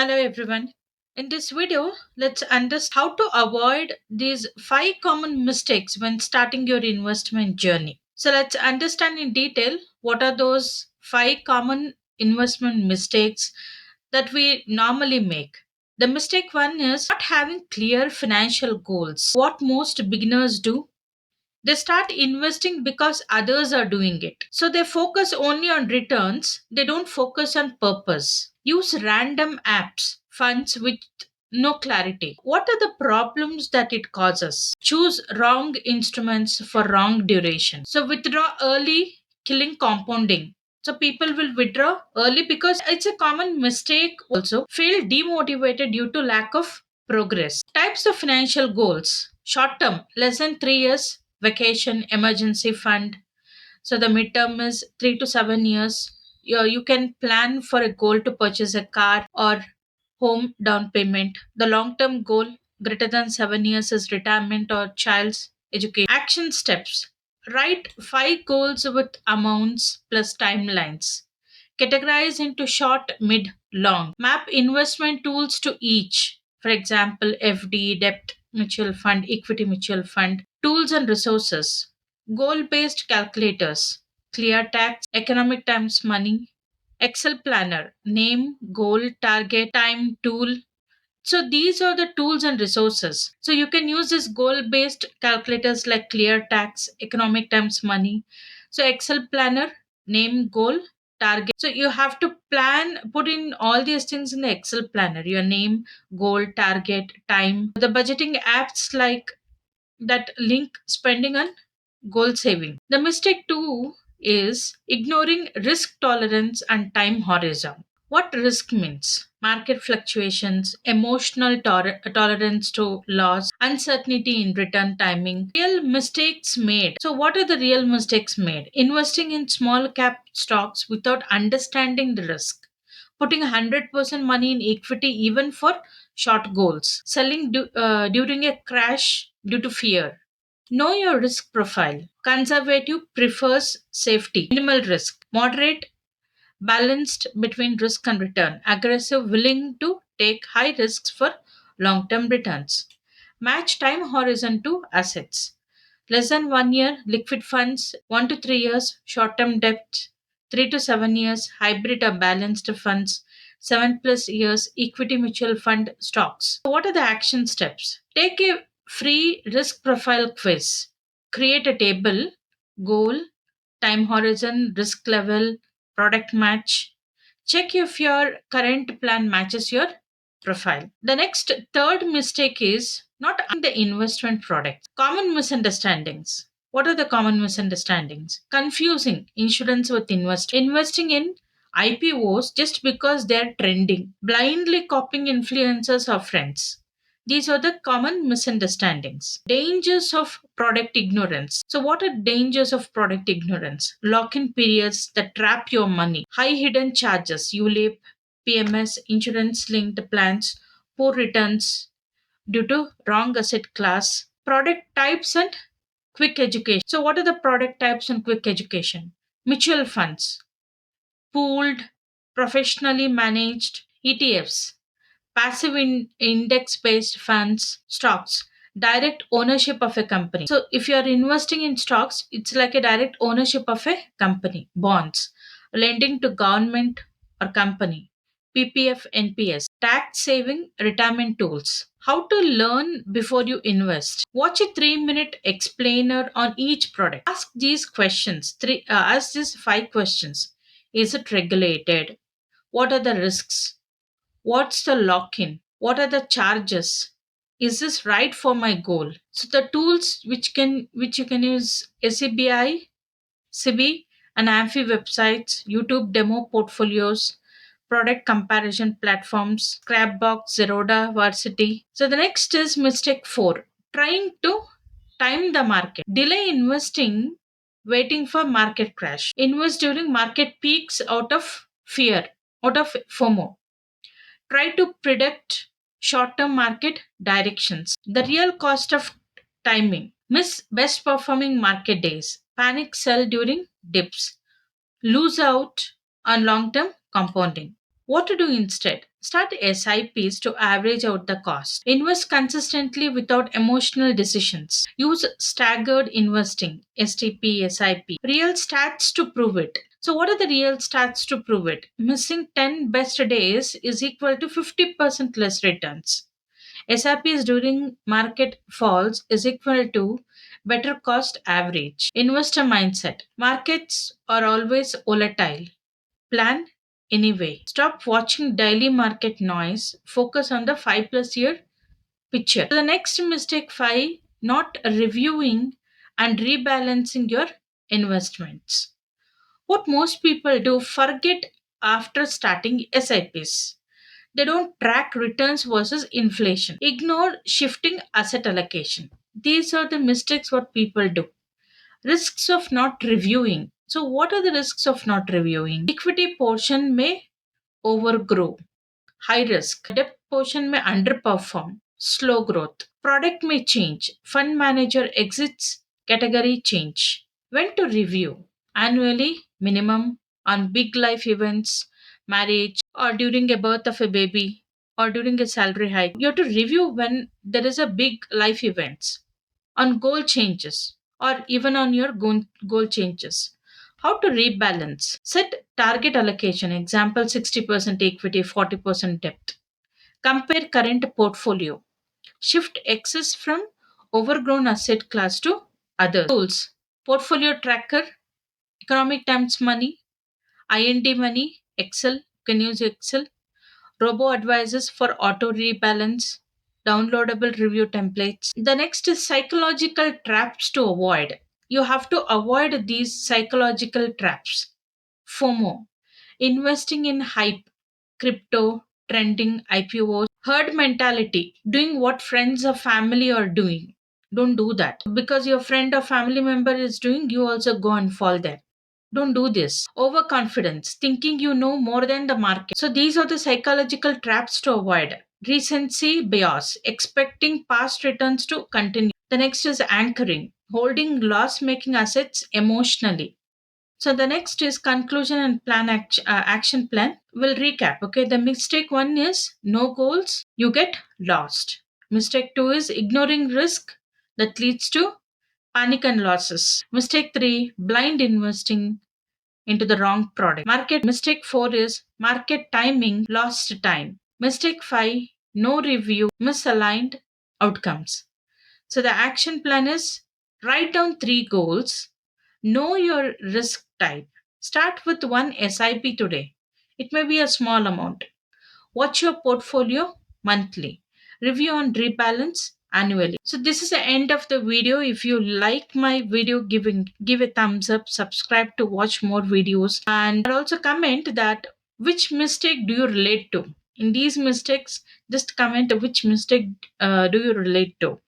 Hello everyone. In this video, let's understand how to avoid these 5 common mistakes when starting your investment journey. So let's understand in detail what are those 5 common investment mistakes that we normally make. The mistake one is not having clear financial goals. What most beginners do, they start investing because others are doing it. So they focus only on returns, they don't focus on purpose. Use random apps, funds with no clarity. What are the problems that it causes? Choose wrong instruments for wrong duration. So withdraw early, killing compounding. So people will withdraw early because it's a common mistake also. Feel demotivated due to lack of progress. Types of financial goals. Short term, less than 3 years, vacation, emergency fund. So the midterm is 3 to 7 years. You can plan for a goal to purchase a car or home down payment. The long term goal greater than 7 years is retirement or child's education. Action steps. Write 5 goals with amounts plus timelines. Categorize into short, mid, long. Map investment tools to each. For example, FD, debt mutual fund, equity mutual fund. Tools and resources. Goal based calculators. Clear tax, economic times money. Excel planner. Name, goal, target, time, tool, so these are the tools and resources. So you can use this goal based calculators like clear tax, economic times money. So Excel planner, name, goal, target. So you have to plan, put in all these things in the Excel planner, your name, goal, target, time. The budgeting apps like that link spending on goal saving. The mistake two is ignoring risk tolerance and time horizon. What risk means? Market fluctuations, emotional tolerance to loss, uncertainty in return timing, real mistakes made. So, what are the real mistakes made? Investing in small cap stocks without understanding the risk, putting 100% money in equity even for short goals, selling during a crash due to fear. Know your risk profile. Conservative prefers safety, minimal risk, moderate balanced between risk and return, aggressive, willing to take high risks for long term returns. Match time horizon to assets. Less than 1 year, liquid funds, 1 to 3 years, short term debt, 3 to 7 years, hybrid or balanced funds, 7 plus years, equity mutual fund stocks. So what are the action steps? Take a free risk profile quiz. Create a table, goal, time horizon, risk level, product match. Check if your current plan matches your profile. The next third mistake is not the investment product. Common misunderstandings. What are the common misunderstandings? Confusing insurance with investing in IPOs just because they're trending, blindly copying influencers or friends. These are the common misunderstandings. Dangers of product ignorance. So, what are dangers of product ignorance? Lock in periods that trap your money, high hidden charges, ULIP, PMS, insurance linked plans, poor returns due to wrong asset class, product types, and quick education. So, what are the product types and quick education? Mutual funds, pooled, professionally managed ETFs, passive index based funds, stocks, direct ownership of a company. So if you are investing in stocks, it's like a direct ownership of a company. Bonds, lending to government or company, PPF, NPS, tax saving retirement tools. How to learn before you invest? Watch a 3-minute explainer on each product. Ask these questions. Ask these 5 questions. Is it regulated? What are the risks? What's the lock in? What are the charges? Is this right for my goal? So the tools which you can use SEBI, SIBI, and AMFI websites, YouTube demo portfolios, product comparison platforms, Scrapbox, Zeroda, Varsity. So the next is mistake 4. Trying to time the market. Delay investing, waiting for market crash. Invest during market peaks out of fear, out of FOMO. Try to predict short term market directions. The real cost of timing. Miss best performing market days. Panic sell during dips. Lose out on long term compounding. What to do instead? Start SIPs to average out the cost. Invest consistently without emotional decisions. Use staggered investing, STP, SIP. Real stats to prove it. So, what are the real stats to prove it? Missing 10 best days is equal to 50% less returns. SIPs during market falls is equal to better cost average. Investor mindset. Markets are always volatile. Plan anyway. Stop watching daily market noise. Focus on the 5 plus year picture. The next mistake 5, not reviewing and rebalancing your investments. What most people do, forget after starting SIPs. They don't track returns versus inflation. Ignore shifting asset allocation. These are the mistakes what people do. Risks of not reviewing. So, what are the risks of not reviewing? Equity portion may overgrow. High risk. Debt portion may underperform. Slow growth. Product may change. Fund manager exits. Category change. When to review? Annually, minimum, on big life events, marriage, or during a birth of a baby, or during a salary hike. You have to review when there is a big life events, on goal changes, or even on your goal changes. How to rebalance? Set target allocation, example 60% equity, 40% debt. Compare current portfolio. Shift excess from overgrown asset class to others. Tools. Portfolio tracker, economic times money, IND money, Excel, can use Excel, robo advisors for auto rebalance, downloadable review templates. The next is psychological traps to avoid. You have to avoid these psychological traps. FOMO, investing in hype, crypto, trending, IPOs, herd mentality, doing what friends or family are doing. Don't do that. Because your friend or family member is doing, you also go and fall there. Don't do this. Overconfidence, thinking you know more than the market. So these are the psychological traps to avoid. Recency bias, expecting past returns to continue. The next is anchoring, holding loss making assets emotionally. So the next is conclusion and action plan. We'll recap. Okay, the mistake one is no goals, you get lost. Mistake two is ignoring risk that leads to panic and losses. Mistake three, blind investing into the wrong product. Market mistake 4 is market timing, lost time. Mistake 5, no review, misaligned outcomes. So the action plan is write down 3 goals, know your risk type. Start with one SIP today. It may be a small amount. Watch your portfolio monthly. Review and rebalance annually. So this is the end of the video. If you like my video, give a thumbs up, subscribe to watch more videos, and also comment that which mistake do you relate to. In these mistakes, just comment which mistake do you relate to.